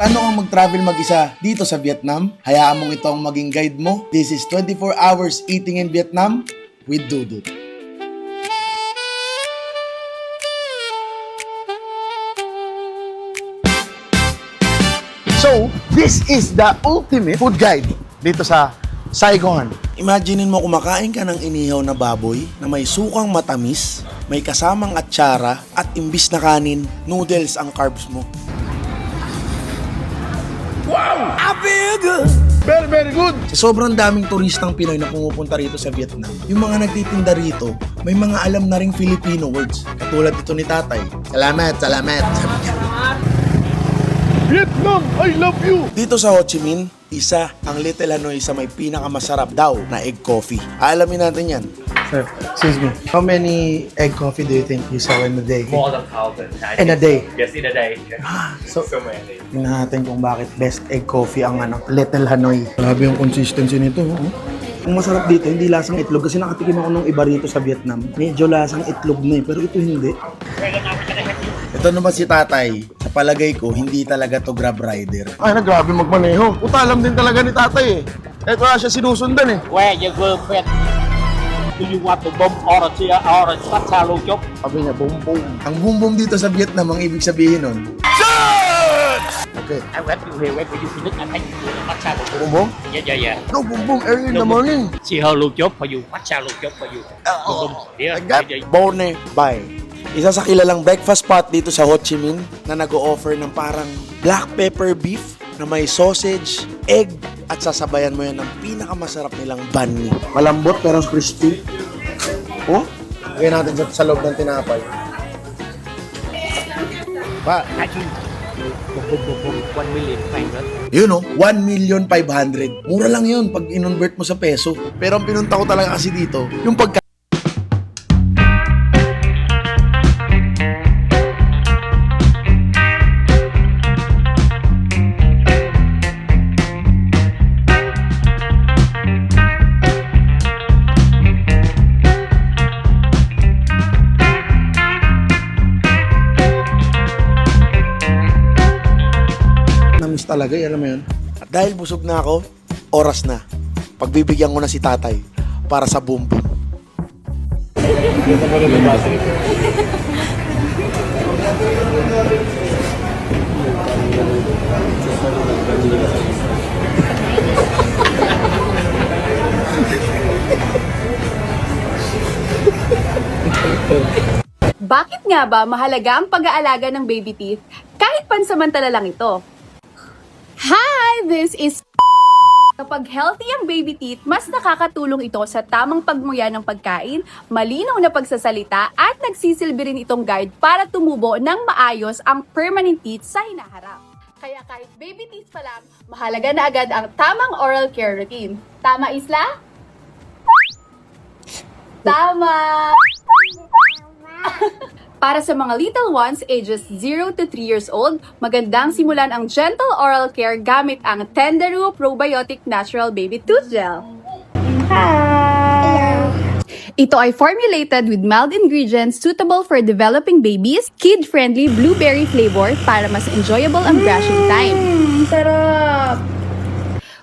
Paano ka mag-travel mag-isa dito sa Vietnam? Hayaan mong ito ang maging guide mo. This is 24 hours eating in Vietnam with Dudut. So, this is the ultimate food guide dito sa Saigon. Imaginein mo kumakain ka ng inihaw na baboy na may sukang matamis, may kasamang atsara at imbis na kanin, noodles ang carbs mo. Wow! I feel good! Very, very good! Sa sobrang daming turistang Pinoy na pumupunta rito sa Vietnam, yung mga nagtitinda rito, may mga alam na ring Filipino words. Katulad ito ni Tatay. Salamat, salamat. Sabi niya. Vietnam, I love you! Dito sa Ho Chi Minh, isa ang Little Hanoi sa may pinakamasarap daw na egg coffee. Alamin natin yan. Sir, excuse me. How many egg coffee do you think you sell in a day? More than 1,000. In a day? Yes, in a day. So many. tingnan natin kung bakit best egg coffee ang Little Hanoi. Grabe yung consistency nito. Oh. Ang masarap dito, hindi lasang itlog. Kasi nakatikim ako nung iba rito sa Vietnam. Medyo lasang itlog na pero ito hindi. Ito naman si Tatay. Sa palagay ko, hindi talaga to Grab rider. Ay, grabe magmaneho. Utalam din talaga ni Tatay eh. Wala siya sinusundan eh. Where your girlfriend? Do you want to bomb or a look? Sabi niya, boom boom. Ang boom boom dito sa Vietnam, ang ibig sabihin nun. Okay. I went to here, when you finish, I take you to matcha look. Boom boom? Yeah. No, boom boom early in the morning. See her look for you, matcha look for you. Boom, yeah, Like that. Borne by. Isa sa kilalang breakfast spot dito sa Ho Chi Minh na nag-o-offer ng parang black pepper beef na may sausage, egg, at sasabayan mo yan ng pinakamasarap nilang banh mi. Malambot pero crispy. Oh, lagyan natin sa loob ng tinapay. Pa, 1 million famous. yun o, 1,500,000. Mura lang yun pag in-convert mo sa peso. Pero ang pinunta ko talaga kasi dito, yung pagka namis talaga, alam mo yun. At dahil busog na ako, oras na. Pagbibigyan ko na si Tatay para sa boom boom. Bakit nga ba mahalaga ang pag-aalaga ng baby teeth kahit pansamantala lang ito? Hi! This is Kapag healthy ang baby teeth, mas nakakatulong ito sa tamang pagmuya ng pagkain, malinaw na pagsasalita, at nagsisilbi rin itong guide para tumubo ng maayos ang permanent teeth sa hinaharap. Kaya kahit baby teeth pa lang, mahalaga na agad ang tamang oral care routine. Tama, Isla? Tama! Para sa mga little ones ages 0 to 3 years old, magandang simulan ang gentle oral care gamit ang Tenderu Probiotic Natural Baby Tooth Gel. Ito ay formulated with mild ingredients suitable for developing babies, kid-friendly blueberry flavor para mas enjoyable ang brushing time. Sarap!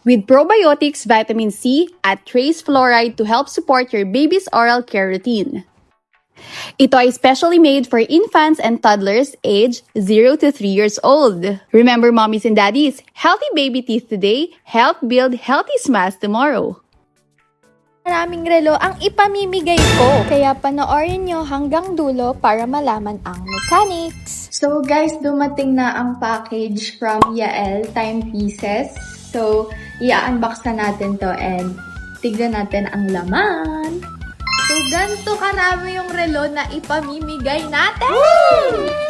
With probiotics, vitamin C, at trace fluoride to help support your baby's oral care routine. Ito ay specially made for infants and toddlers aged 0 to 3 years old. Remember, mommies and daddies, healthy baby teeth today, help build healthy smiles tomorrow. Maraming relo ang ipamimigay ko. Kaya panoorin nyo hanggang dulo para malaman ang mechanics. So guys, dumating na ang package from Yael Timepieces. So, i-unbox na natin to and tignan natin ang laman. So, ganito karami yung relo na ipamimigay natin!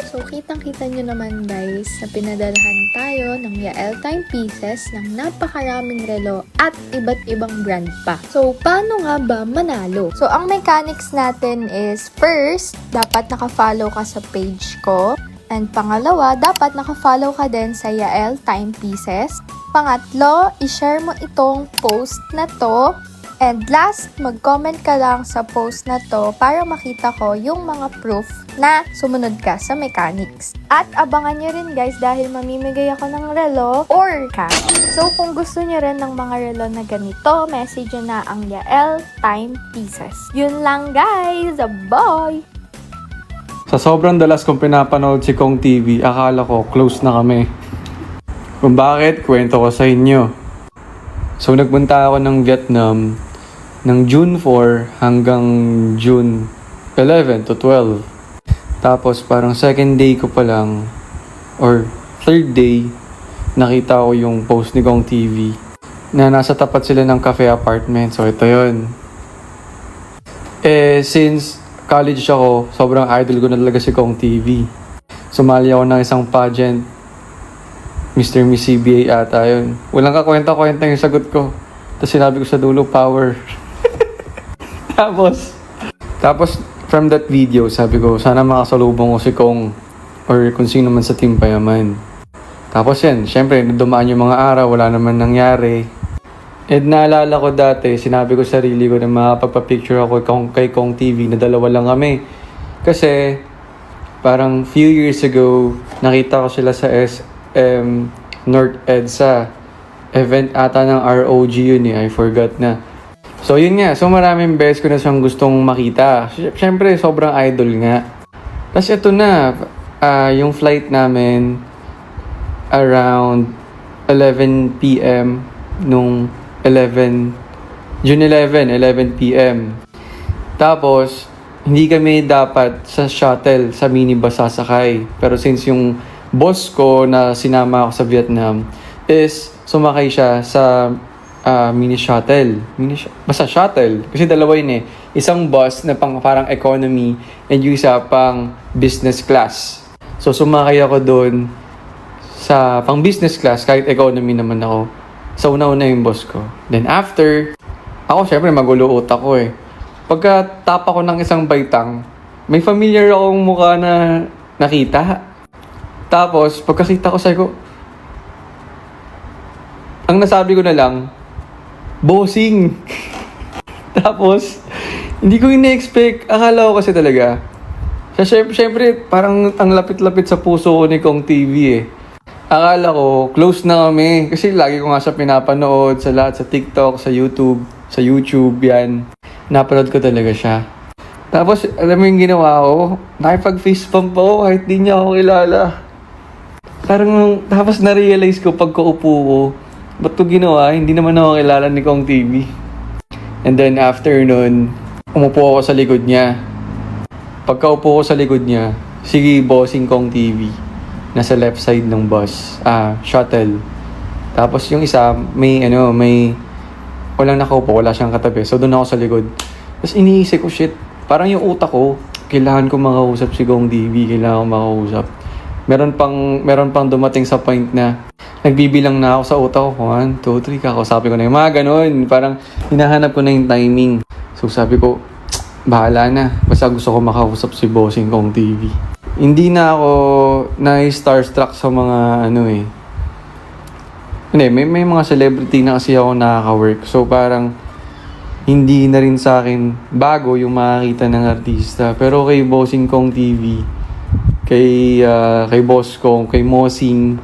So, kitang-kita nyo naman guys na pinadalhan tayo ng Yael Timepieces ng napakaraming relo at iba't ibang brand pa. So, paano nga ba manalo? So, ang mechanics natin is first, dapat nakafollow ka sa page ko. And pangalawa, dapat nakafollow ka din sa Yael Timepieces. Pangatlo, i-share mo itong post na to. And last, mag-comment ka lang sa post na to para makita ko yung mga proof na sumunod ka sa mechanics. At abangan nyo rin guys dahil mamimigay ako ng relo or cash. So kung gusto nyo rin ng mga relo na ganito, message nyo na ang Yael Timepieces. Yun lang guys! Bye! Sa sobrang dalas kong pinapanood si Kong TV, akala ko close na kami. Kung bakit, kwento ko sa inyo. So nagpunta ako ng Vietnam ng June 4 hanggang June 11 to 12. Tapos parang second day ko pa lang or third day, nakita ko yung post ni Kong TV na nasa tapat sila ng cafe apartment. So ito yun. Since college ako, sobrang idol ko na talaga si Kong TV. Sumali ako ng isang pageant, Mr. Miss CBA ata yun. Walang kakwenta-kwenta yung sagot ko. Tapos sinabi ko sa dulo, power. Tapos from that video, sabi ko, sana makasalubong ko si Kong or kung sino man sa Team Payaman. Tapos yan, syempre, dumaan yung mga araw, wala naman nangyari. And naalala ko dati, sinabi ko sa sarili ko na makapagpa-picture ako kay Kong TV na dalawa lang kami. Kasi, parang few years ago, nakita ko sila sa North EDSA. Event ata ng ROG yun I forgot na. So yun nga, so maraming beses ko na siyang gustong makita. Siyempre, sobrang idol nga. Tapos ito na, yung flight namin around 11 p.m. nung June 11 p.m. Tapos, hindi kami dapat sa shuttle, sa minibus sasakay. Pero since yung boss ko na sinama ako sa Vietnam is sumakay siya sa mini shuttle. Basta shuttle. Kasi dalawa yun Isang bus na parang economy and yung isa pang business class. So sumakay ako doon sa pang business class kahit economy naman ako. Sa una-una yung boss ko. Then after, ako syempre magulo utak ko Pagka tap ako ng isang baitang, may familiar akong mukha na nakita. Tapos, pagkakita ko, sabi ko, ang nasabi ko na lang, bossing. Tapos, hindi ko ina-expect. Akala ko kasi talaga. Siyempre, parang ang lapit-lapit sa puso ko ni Kong TV Akala ko, close na kami. Kasi lagi ko nga siya pinapanood sa lahat, sa TikTok, sa YouTube, yan. Napanood ko talaga siya. Tapos, alam mo yung ginawa ko? Nakipag-facepalm pa ako kahit di niya ako kilala. Tapos na-realize ko pagkaupo ko, ba't ko ginawa? Hindi naman ako kilala ni Kong TV. And then after nun, umupo ako sa likod niya. Pagkaupo ko sa likod niya, sige bossing Kong TV. Nasa left side ng bus, shuttle. Tapos yung isa, may walang nakaupo, wala siyang katabi. So doon ako sa likod. Tapos iniisip ko, shit, parang yung utak ko, kailangan ko makausap si Kong TV, kailangan ko makausap. Meron pang dumating sa point na nagbibilang na ako sa utak ko, 1, 2, 3, kakausapin ko na yung mga ganun. Parang hinahanap ko na yung timing. So sabi ko, bahala na. Basta gusto ko makausap si bossing Kong TV. Hindi na ako na-starstruck sa mga Hindi, may mga celebrity na kasi ako nakaka-work. So parang hindi na rin sa akin bago yung makakita ng artista. Pero kay bossing Kong TV, kay boss ko, kay Mosing,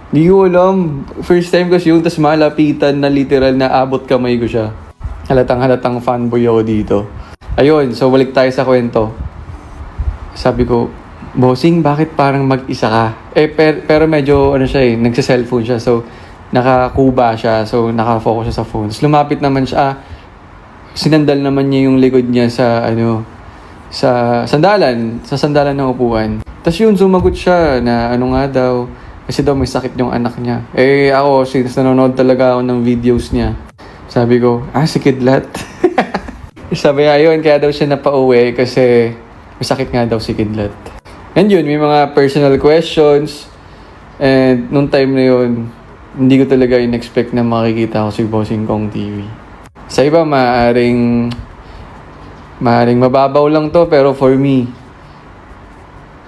hindi ko alam. First time kasi yung tas malapitan na literal na abot kamay ko siya. Halatang fanboy ako dito. Ayun, so balik tayo sa kwento. Sabi ko, bossing, bakit parang mag-isa ka? Pero medyo nagsa-cellphone siya. So, nakakuba siya. So, nakafocus siya sa phone. So, lumapit naman siya. Sinandal naman niya yung likod niya sa sandalan ng upuan. Tapos yun, sumagot siya na ano nga daw, kasi daw may sakit yung anak niya. Ako, since nanonood talaga ako ng videos niya, sabi ko, si Kidlat. Sabi nga yun, kaya daw siya napauwi kasi may sakit nga daw si Kidlat. And yun, may mga personal questions. And nung time na yun, hindi ko talaga in-expect na makikita ko si bossing Kong TV. Sa iba, maaring mababaw lang to, pero for me,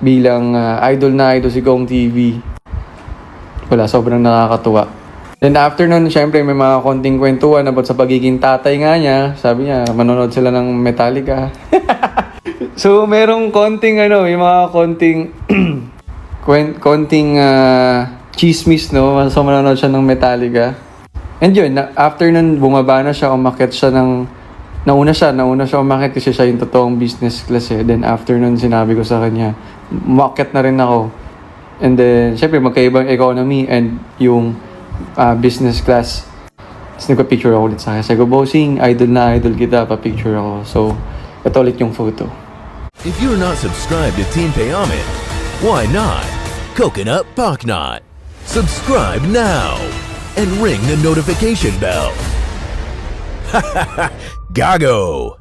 bilang idol na idol si Kong TV, wala, sobrang nakakatuwa. Then after nun, syempre may mga konting kwentuhan about sa pagiging tatay nga niya. Sabi niya, manonood sila ng Metallica. So, merong konting may mga konting konting chismis, no? So, manonood siya ng Metallica. And yun, after nun, bumaba na siya, umakyat siya nauna siya umakyat kasi siya yung totoong business class eh. Then after nun, sinabi ko sa kanya, umakyat na rin ako. And then, syempre, magkaibang economy and yung business class. Tapos nagpa-picture ako ulit sa akin. Sabi ko, bossing, idol na idol kita, pa-picture ako. So, ito ulit yung photo. If you're not subscribed to Team Payaman, why not? Coconut Pocknot. Subscribe now and ring the notification bell. Gago!